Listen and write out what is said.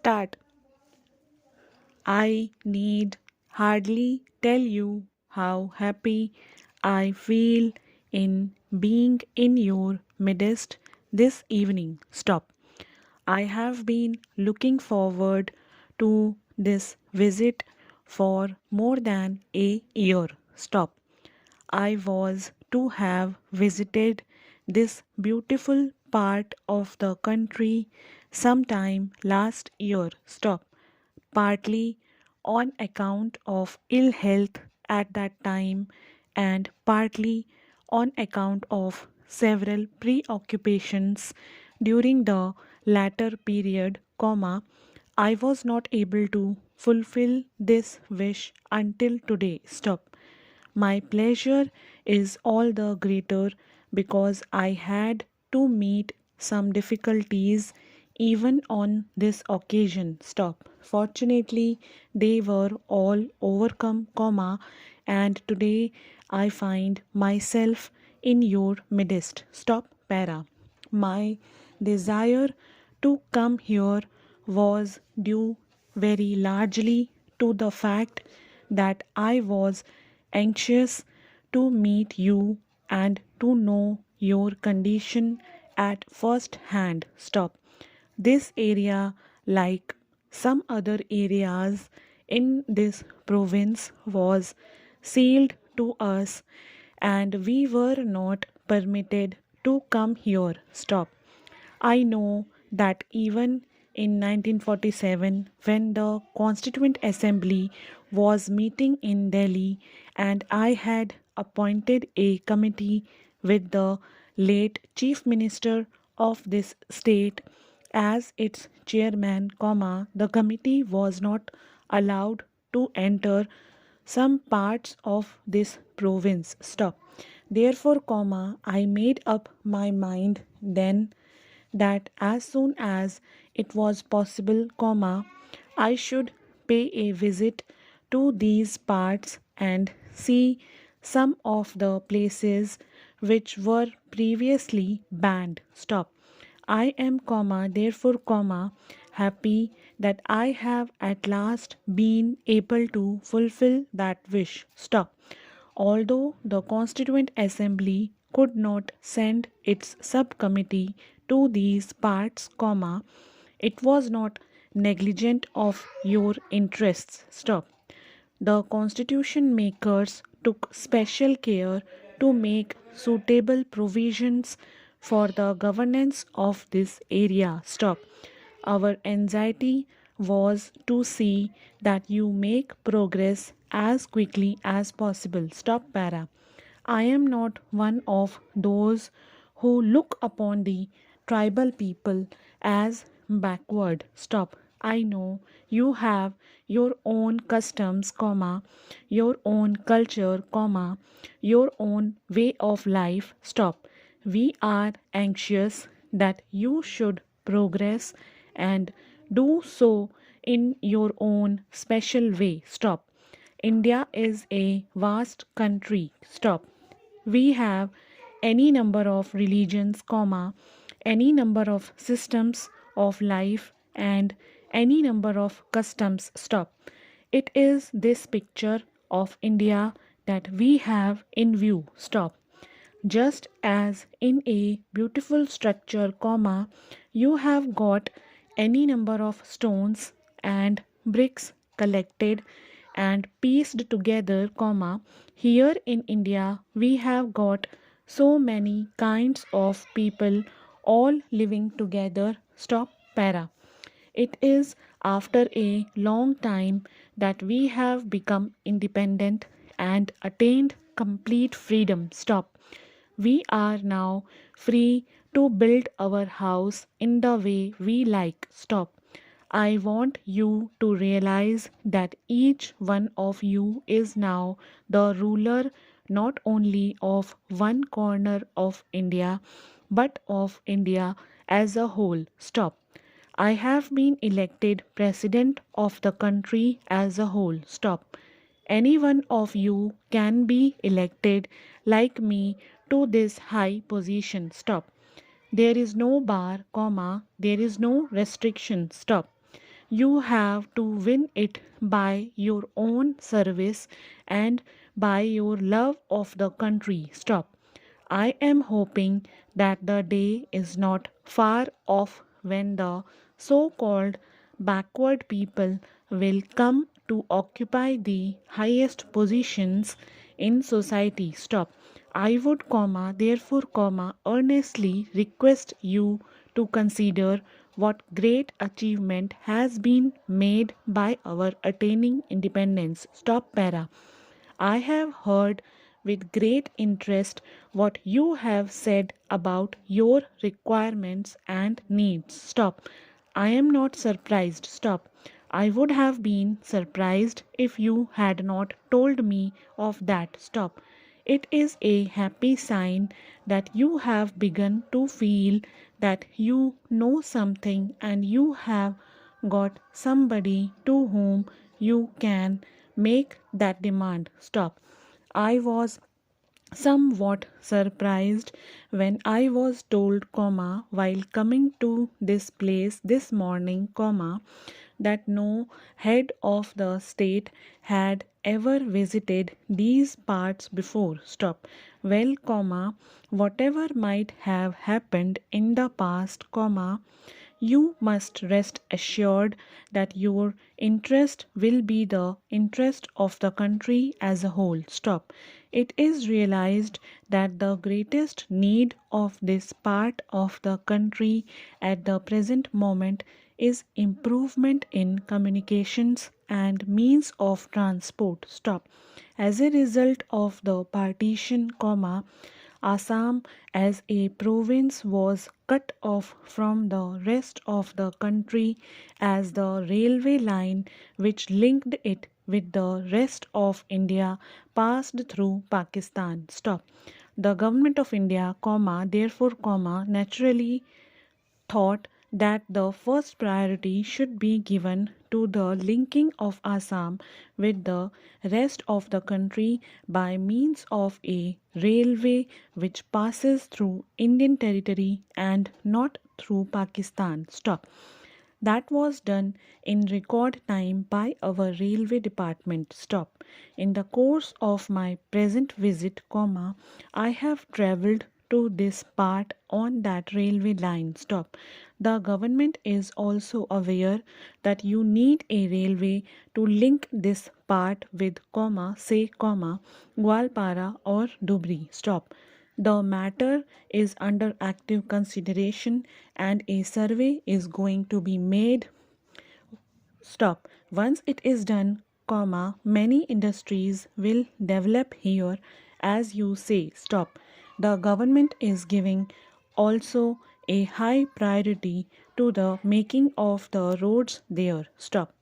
Start. I need hardly tell you how happy I feel in being in your midst this evening. Stop. I have been looking forward to this visit for more than a year. Stop. I was to have visited this beautiful part of the country sometime last year. Stop. Partly on account of ill health at that time and partly on account of several preoccupations during the latter period, I was not able to fulfill this wish until today. Stop. My pleasure is all the greater because I had to meet some difficulties even on this occasion. Stop. Fortunately, they were all overcome, and today I find myself in your midst. Stop, para. My desire to come here was due very largely to the fact that I was anxious to meet you and to know your condition at first hand. Stop. This area, like some other areas in this province, was sealed to us and we were not permitted to come here. Stop. I know that even in 1947, when the Constituent Assembly was meeting in Delhi, and I had appointed a committee with the late Chief Minister of this state as its chairman, the committee was not allowed to enter some parts of this province. Stop. Therefore, I made up my mind then that as soon as it was possible, I should pay a visit to these parts and see some of the places which were previously banned. Stop. I am, therefore, happy that I have at last been able to fulfill that wish. Stop. Although the Constituent Assembly could not send its subcommittee to these parts, it was not negligent of your interests. Stop. The constitution makers took special care to make suitable provisions for the governance of this area. Stop. Our anxiety was to see that you make progress as quickly as possible. Stop, para. I am not one of those who look upon the tribal people as backward. Stop. I know you have your own customs, your own culture, your own way of life. Stop. We are anxious that you should progress and do so in your own special way. Stop. India is a vast country. Stop. We have any number of religions, any number of systems of life and any number of customs. Stop. It is this picture of India that we have in view. Stop. Just as in a beautiful structure, you have got any number of stones and bricks collected and pieced together, here in India we have got so many kinds of people all living together. Stop, para. It is after a long time that we have become independent and attained complete freedom. Stop. We are now free to build our house in the way we like. Stop. I want you to realize that each one of you is now the ruler not only of one corner of India but of India as a whole. Stop. I have been elected president of the country as a whole. Stop. Any one of you can be elected like me to this high position. Stop. There is no bar, there is no restriction. Stop. You have to win it by your own service and by your love of the country. Stop. I am hoping that the day is not far off when the so called backward people will come to occupy the highest positions in society. Stop. I would, therefore, earnestly request you to consider what great achievement has been made by our attaining independence. Stop para. I have heard with great interest what you have said about your requirements and needs. Stop. I am not surprised. Stop. I would have been surprised if you had not told me of that. Stop. It is a happy sign that you have begun to feel that you know something and you have got somebody to whom you can make that demand. Stop. I was somewhat surprised when I was told, while coming to this place this morning, that no head of the state had ever visited these parts before. Stop. Well, whatever might have happened in the past, you must rest assured that your interest will be the interest of the country as a whole. Stop. It is realized that the greatest need of this part of the country at the present moment is improvement in communications and means of transport. Stop. As a result of the partition, Assam as a province was cut off from the rest of the country as the railway line which linked it with the rest of India passed through Pakistan. Stop. The government of India, therefore, naturally thought that the first priority should be given to the linking of Assam with the rest of the country by means of a railway which passes through Indian territory and not through Pakistan. Stop. That was done in record time by our railway department. Stop. In the course of my present visit, I have travelled to this part on that railway line. Stop. The government is also aware that you need a railway to link this part with, Gwalpara or Dubri. Stop. The matter is under active consideration and a survey is going to be made. Stop. Once it is done, many industries will develop here as you say. Stop. The government is giving also a high priority to the making of the roads there. Stop.